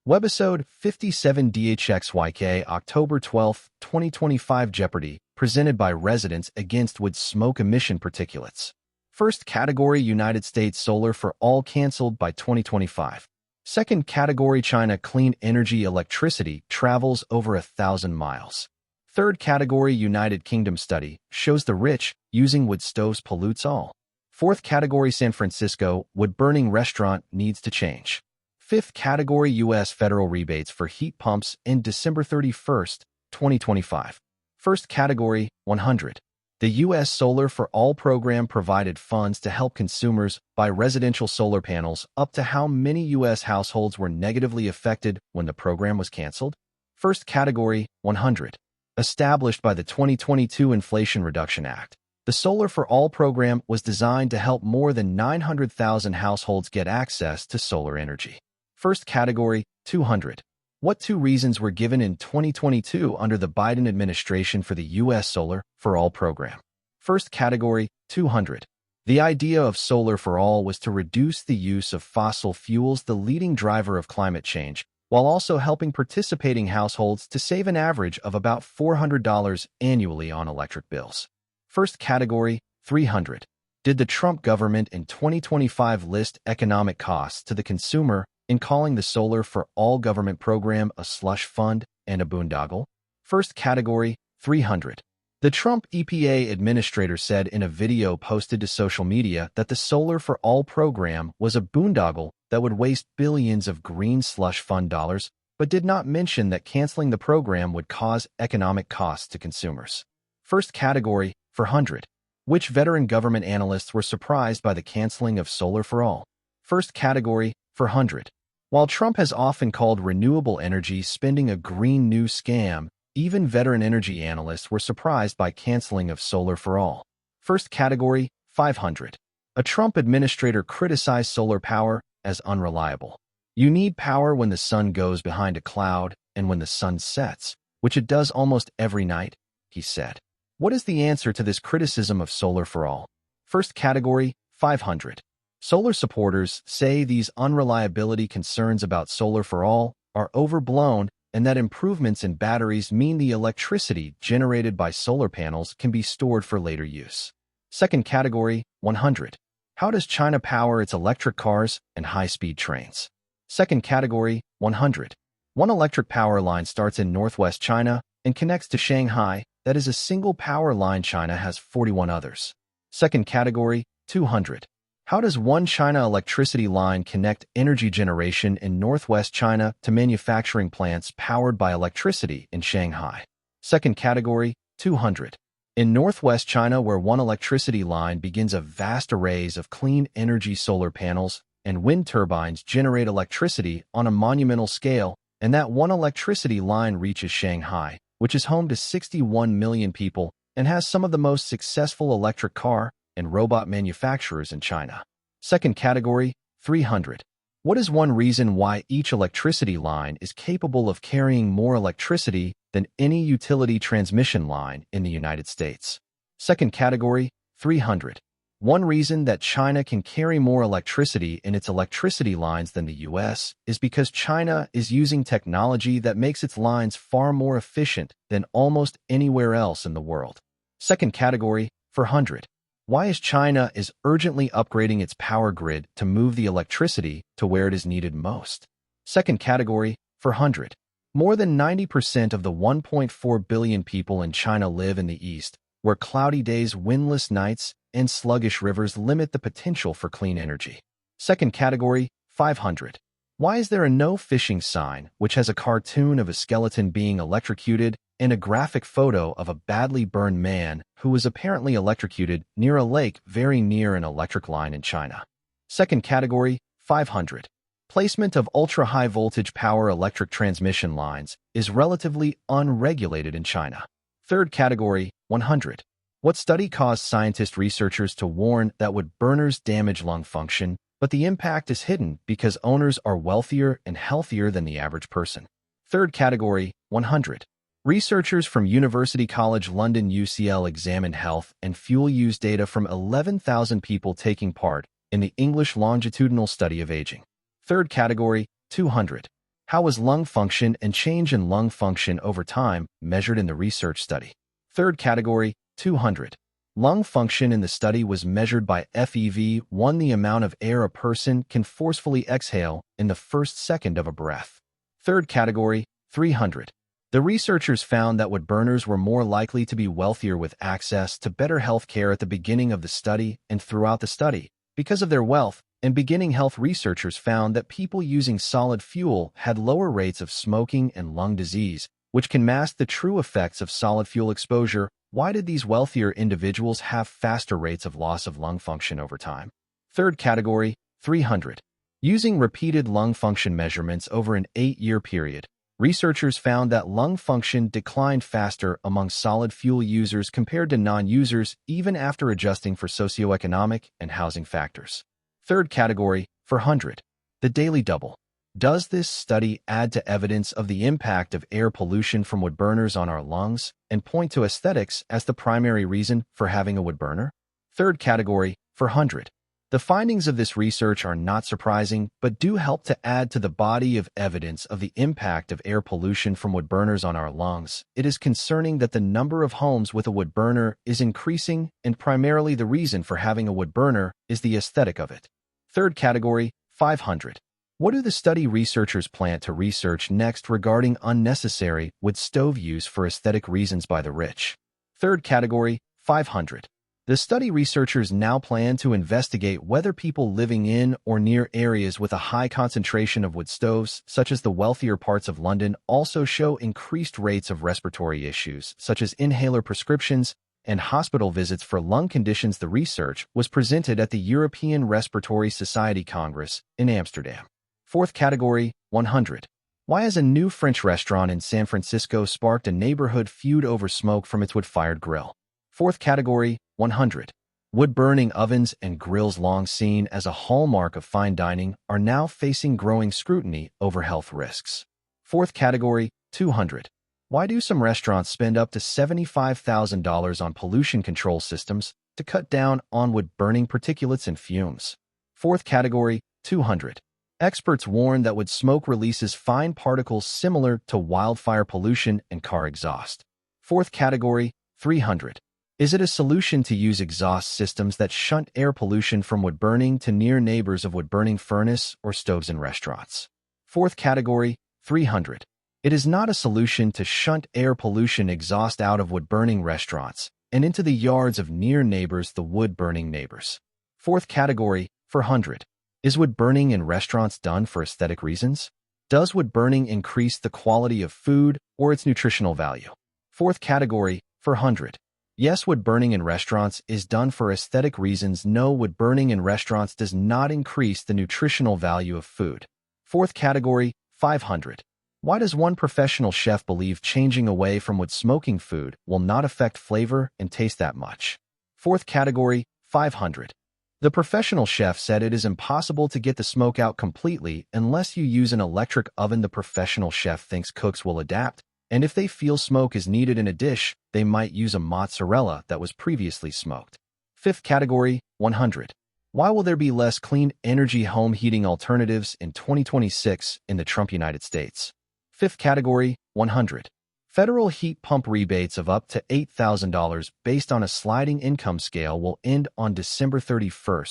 Webisode 57DHXYc October 12, 2025 Jeopardy! Presented by Residents Against Wood Smoke Emission Particulates. First category United States Solar for All canceled by 2025. Second category China Clean Energy Electricity travels over 1,000 miles. Third category United Kingdom Study shows the rich using wood stoves pollutes all. Fourth category San Francisco wood-burning restaurant needs to change. Fifth category U.S. federal rebates for heat pumps in December 31, 2025. First category 100. The U.S. Solar for All program provided funds to help consumers buy residential solar panels. Up to how many U.S. households were negatively affected when the program was canceled? First category 100. Established by the 2022 Inflation Reduction Act, the Solar for All program was designed to help more than 900,000 households get access to solar energy. First category 200. What two reasons were given in 2022 under the Biden administration for the U.S. Solar for All program? First category 200. The idea of Solar for All was to reduce the use of fossil fuels, the leading driver of climate change, while also helping participating households to save an average of about $400 annually on electric bills. First category 300. Did the Trump government in 2025 list economic costs to the consumer in calling the Solar for All government program a slush fund and a boondoggle? First category 300. The Trump EPA administrator said in a video posted to social media that the Solar for All program was a boondoggle that would waste billions of green slush fund dollars, but did not mention that canceling the program would cause economic costs to consumers. First category 400. Which veteran government analysts were surprised by the canceling of Solar for All? First category 400. While Trump has often called renewable energy spending a green new scam, even veteran energy analysts were surprised by canceling of Solar for All. First category 500. A Trump administrator criticized solar power as unreliable. You need power when the sun goes behind a cloud and when the sun sets, which it does almost every night, he said. What is the answer to this criticism of Solar for All? First category 500. Solar supporters say these unreliability concerns about Solar for All are overblown and that improvements in batteries mean the electricity generated by solar panels can be stored for later use. Second category 100. How does China power its electric cars and high-speed trains? Second category 100. One electric power line starts in northwest China and connects to Shanghai. That is a single power line. China has 41 others. Second category 200. How does one China electricity line connect energy generation in northwest China to manufacturing plants powered by electricity in Shanghai? Second category 200. In northwest China, where one electricity line begins, a vast arrays of clean energy solar panels and wind turbines generate electricity on a monumental scale, and that one electricity line reaches Shanghai, which is home to 61 million people and has some of the most successful electric car and robot manufacturers in China. Second category 300. What is one reason why each electricity line is capable of carrying more electricity than any utility transmission line in the United States? Second category 300. One reason that China can carry more electricity in its electricity lines than the U.S. is because China is using technology that makes its lines far more efficient than almost anywhere else in the world. Second category 400. Why is China urgently upgrading its power grid to move the electricity to where it is needed most? Second category 400. More than 90% of the 1.4 billion people in China live in the east, where cloudy days, windless nights, and sluggish rivers limit the potential for clean energy. Second category 500. Why is there a no fishing sign which has a cartoon of a skeleton being electrocuted and a graphic photo of a badly burned man who was apparently electrocuted near a lake very near an electric line in China? Second category 500. Placement of ultra-high voltage power electric transmission lines is relatively unregulated in China. Third category 100. What study caused scientist researchers to warn that wood burners damage lung function, but the impact is hidden because owners are wealthier and healthier than the average person? Third category 100. Researchers from University College London UCL examined health and fuel use data from 11,000 people taking part in the English longitudinal study of aging. Third category 200. How was lung function and change in lung function over time measured in the research study? Third category, 200. Lung function in the study was measured by FEV1, the amount of air a person can forcefully exhale in the first second of a breath. Third category, 300. The researchers found that wood burners were more likely to be wealthier with access to better health care at the beginning of the study and throughout the study. Because of their wealth, and beginning health researchers found that people using solid fuel had lower rates of smoking and lung disease, which can mask the true effects of solid fuel exposure. Why did these wealthier individuals have faster rates of loss of lung function over time? Third category, 300. Using repeated lung function measurements over an 8-year period, researchers found that lung function declined faster among solid fuel users compared to non-users, even after adjusting for socioeconomic and housing factors. Third category, 400. The daily double. Does this study add to evidence of the impact of air pollution from wood burners on our lungs and point to aesthetics as the primary reason for having a wood burner? Third category, 400. The findings of this research are not surprising, but do help to add to the body of evidence of the impact of air pollution from wood burners on our lungs. It is concerning that the number of homes with a wood burner is increasing, and primarily the reason for having a wood burner is the aesthetic of it. Third category, 500. What do the study researchers plan to research next regarding unnecessary wood stove use for aesthetic reasons by the rich? Third category, 500. The study researchers now plan to investigate whether people living in or near areas with a high concentration of wood stoves, such as the wealthier parts of London, also show increased rates of respiratory issues, such as inhaler prescriptions and hospital visits for lung conditions. The research was presented at the European Respiratory Society Congress in Amsterdam. Fourth category, 100. Why has a new French restaurant in San Francisco sparked a neighborhood feud over smoke from its wood-fired grill? Fourth category, 100. Wood-burning ovens and grills, long seen as a hallmark of fine dining, are now facing growing scrutiny over health risks. Fourth category, 200. Why do some restaurants spend up to $75,000 on pollution control systems to cut down on wood-burning particulates and fumes? Fourth category, 200. Experts warn that wood smoke releases fine particles similar to wildfire pollution and car exhaust. Fourth category, 300. Is it a solution to use exhaust systems that shunt air pollution from wood burning to near neighbors of wood-burning furnace or stoves in restaurants? Fourth category, 300. It is not a solution to shunt air pollution exhaust out of wood-burning restaurants and into the yards of near neighbors, the wood-burning neighbors. Fourth category, 400. Is wood burning in restaurants done for aesthetic reasons? Does wood burning increase the quality of food or its nutritional value? Fourth category, 400. Yes, wood burning in restaurants is done for aesthetic reasons. No, wood burning in restaurants does not increase the nutritional value of food. Fourth category, 500. Why does one professional chef believe changing away from wood smoking food will not affect flavor and taste that much? Fourth category, 500. The professional chef said it is impossible to get the smoke out completely unless you use an electric oven. The professional chef thinks cooks will adapt, and if they feel smoke is needed in a dish, they might use a mozzarella that was previously smoked. Fifth category, 100. Why will there be less clean energy home heating alternatives in 2026 in the Trump United States? Fifth category, 100. Federal heat pump rebates of up to $8,000 based on a sliding income scale will end on December 31,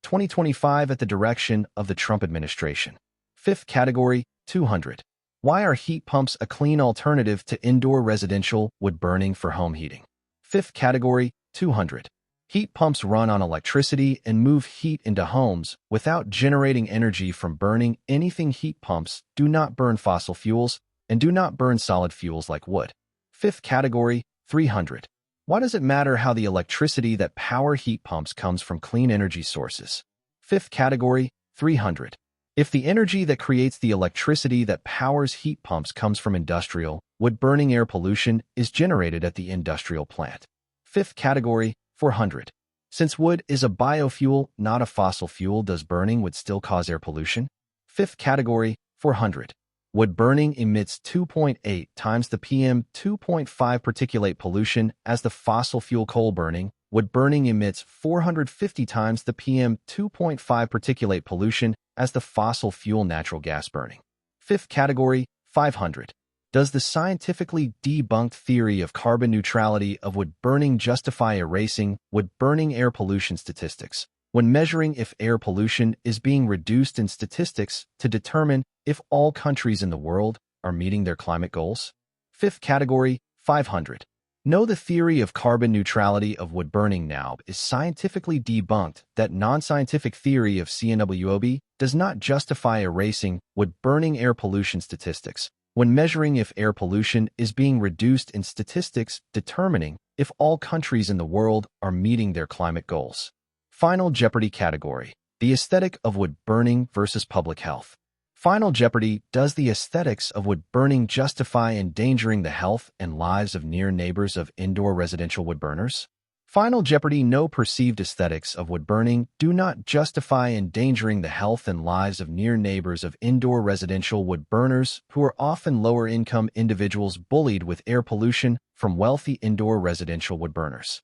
2025 at the direction of the Trump administration. Fifth category, 200. Why are heat pumps a clean alternative to indoor residential wood burning for home heating? Fifth category, 200. Heat pumps run on electricity and move heat into homes without generating energy from burning anything. Heat pumps do not burn fossil fuels and do not burn solid fuels like wood. Fifth category, 300. Why does it matter how the electricity that power heat pumps comes from clean energy sources? Fifth category, 300. If the energy that creates the electricity that powers heat pumps comes from industrial, wood-burning, air pollution is generated at the industrial plant. Fifth category, 400. Since wood is a biofuel, not a fossil fuel, does burning wood still cause air pollution? Fifth category, 400. Wood burning emits 2.8 times the PM2.5 particulate pollution as the fossil fuel. Coal burning. Wood burning emits 450 times the PM2.5 particulate pollution as the fossil fuel. Natural gas burning. Fifth category, 500. Does the scientifically debunked theory of carbon neutrality of wood burning justify erasing wood burning air pollution statistics when measuring if air pollution is being reduced in statistics to determine if all countries in the world are meeting their climate goals? Fifth category, 500. No, the theory of carbon neutrality of wood burning now is scientifically debunked. That non-scientific theory of CNWOB does not justify erasing wood burning air pollution statistics when measuring if air pollution is being reduced in statistics determining if all countries in the world are meeting their climate goals. Final Jeopardy category, the aesthetic of wood burning versus public health. Final Jeopardy, does the aesthetics of wood burning justify endangering the health and lives of near neighbors of indoor residential wood burners? Final Jeopardy, no, perceived aesthetics of wood burning do not justify endangering the health and lives of near neighbors of indoor residential wood burners who are often lower-income individuals bullied with air pollution from wealthy indoor residential wood burners.